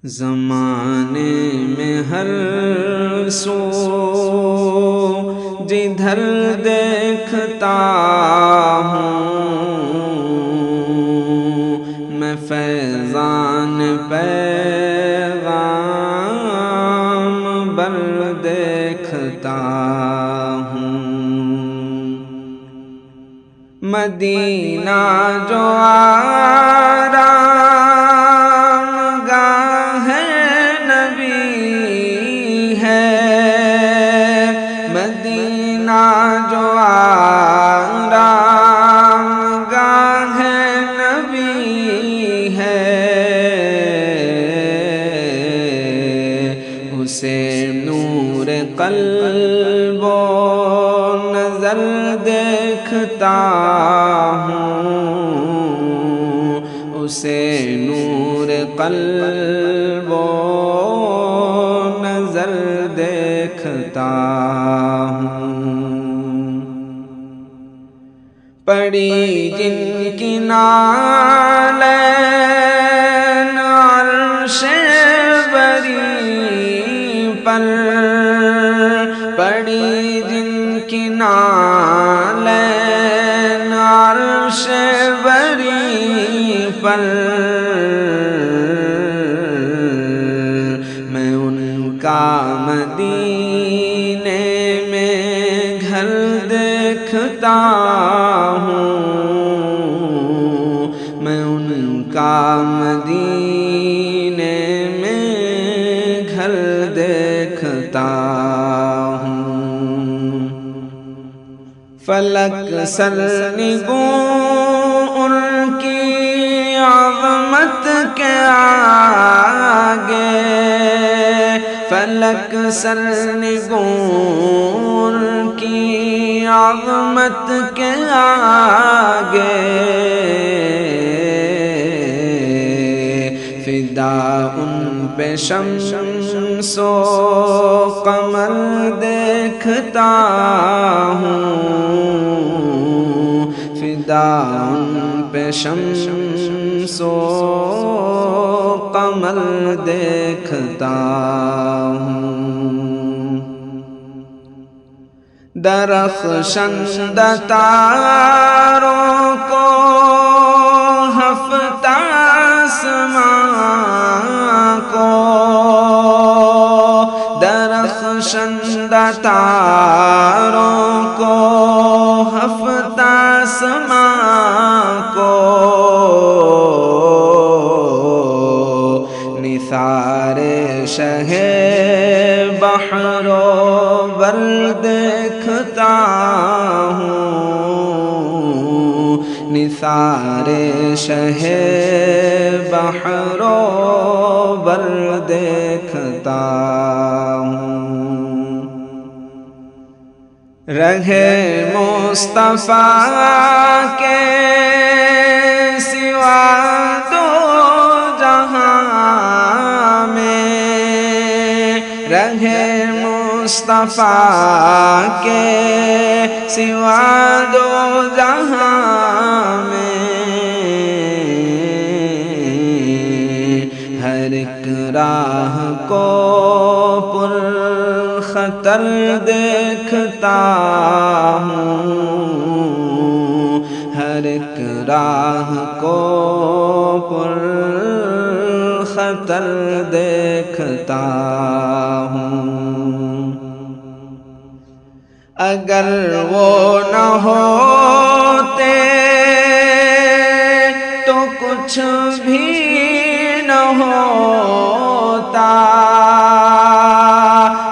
زمانے میں ہر سو جدھر دیکھتا ہوں میں فیضان پیغام بر دیکھتا ہوں۔ مدینہ جو آرام گاہ نبی ہے، مدینہ جو آرام گاہ نبی ہے، اسے نور قلب و نظر دیکھتا ہوں، اسے نور قلب و نظر دیکھتا ہوں۔ پڑی جن کی نالین عرش بری پر، پڑی جن کی نالین عرش بری پر، میں ان کا مدینے میں گھر دیکھتا ہوں، میں ان کا مدینے میں گھر دیکھتا ہوں۔ فلک سرنگوں ان کی عظمت کے آگے، فلک سرنگوں ان کی عظمت کے آگے، فدا ان پہ شمس و قمر دیکھتا ہوں، فدا ان پہ شمس و قمر دیکھتا ہوں۔ درخشندہ تاروں کو ہفتہ آسمان کو، درخشندہ تاروں کو ہفتہ آسمان کو، نثار شہ بحر و بر دیکھتا ہوں، نثار شہ بحر و بر دیکھتا ہوں۔ رہے مصطفیٰ کے سوا دو جہاں میں، رہے مصطفیٰ کے سوا دو جہاں میں، ہر ایک راہ کو پر خطر دیکھتا ہوں، ہر ایک راہ کو پر خطر دیکھتا ہوں۔ اگر وہ نہ ہوتے تو کچھ بھی نہ ہوتا،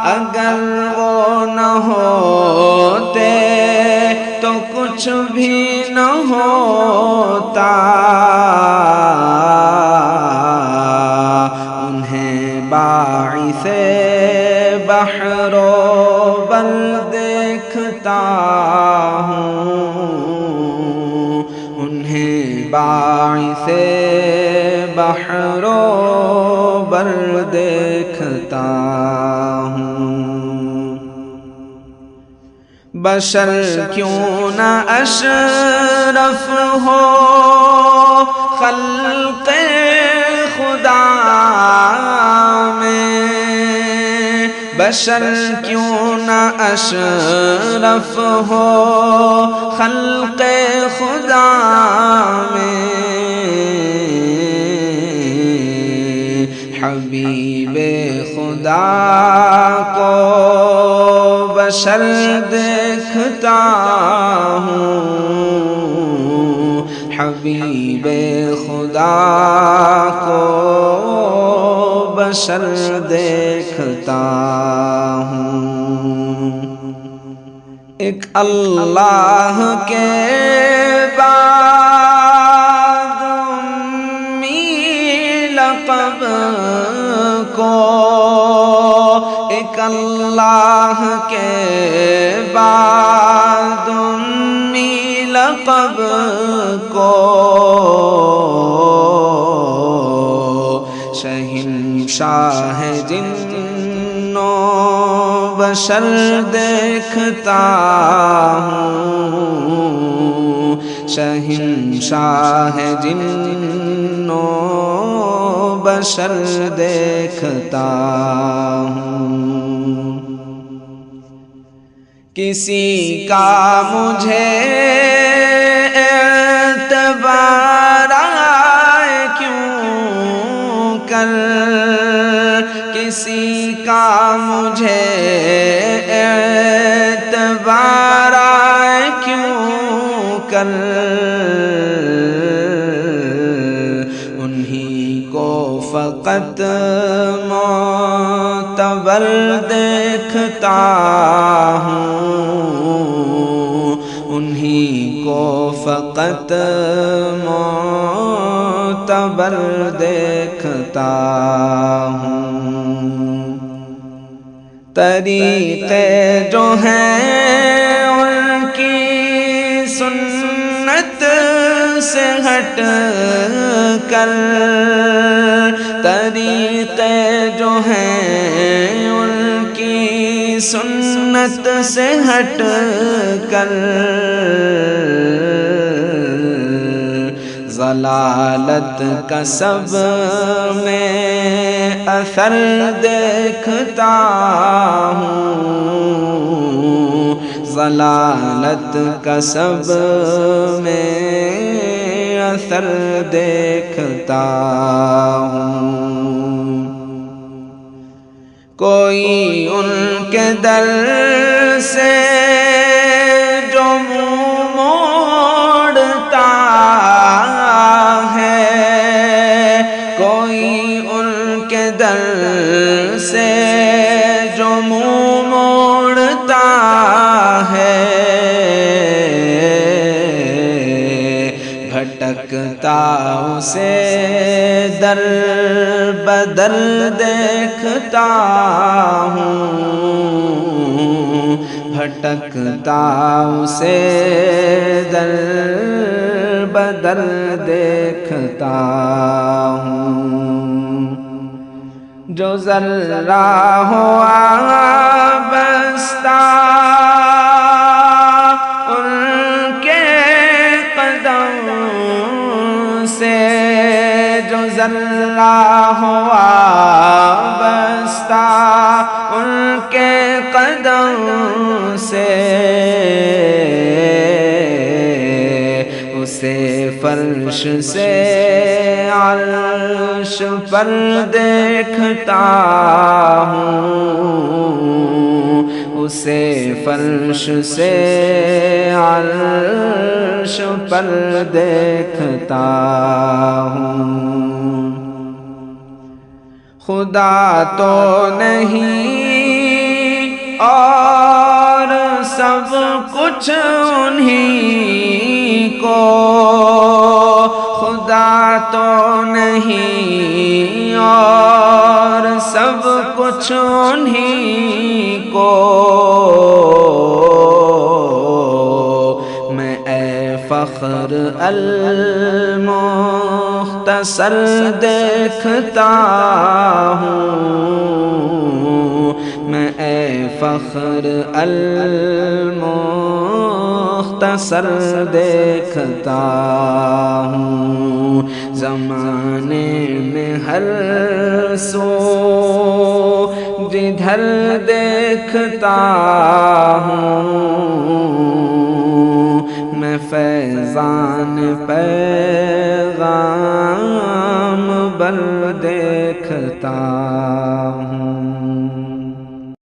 اگر وہ نہ ہوتے تو کچھ بھی نہ ہوتا، انہیں باعث بحر و بر دیکھتا ہوں، انہیں باعث بحر و بر دیکھتا ہوں۔ بشر کیوں نہ اشرف ہو خلق خدا بشر کیوں نہ اشرف ہو خلق خدا میں، حبیب خدا کو بشر دیکھتا ہوں، حبیب خدا کو بشر دیکھتا ہوں۔ ایک اللہ کے بعد امی لقب کو، ایک اللہ کے بعد امی لقب کو، شہنشاہ جن و بشر دیکھتا ہوں، شہنشاہ جن و بشر دیکھتا ہوں۔ کسی کا مجھے اعتبار آئے کیوں کر، کسی کا مجھے اعتبار آئے کیوں کر، انہی کو فقط معتبر دیکھتا ہوں، انہی کو فقط معتبر دیکھتا ہوں۔ طریقے جو ہیں ان کی سنت سے ہٹ کر، طریقے جو ہیں ان کی سنت سے ہٹ کر، ضلالت کا سب میں اثر دیکھتا ہوں، ضلالت کا سب میں اثر دیکھتا ہوں۔ کوئی ان کے در سے جو منہ موڑتا ہے، کوئی ان کے در سے جو منہ موڑتا ہے، بھٹکتا اسے در بدر دیکھتا ہوں، بھٹکتا اسے در بدر دیکھتا ہوں۔ جو ذرہ ہو وابستہ ان کے قدم سے، جو ذرہ ہو وابستہ ان کے قدم سے، اسے فرش سے عرش پر دیکھتا ہوں، اسے فرش سے عرش پر دیکھتا ہوں۔ خدا تو نہیں اور سب کچھ انہی کو، خدا تو نہیں اور سب کچھ انہی کو، میں اے فخر المختصر دیکھتا ہوں، میں اے فخر المختصر دیکھتا ہوں، زمانے میں ہر سو جدھر دیکھتا ہوں میں فیضان پیغام بل دیکھتا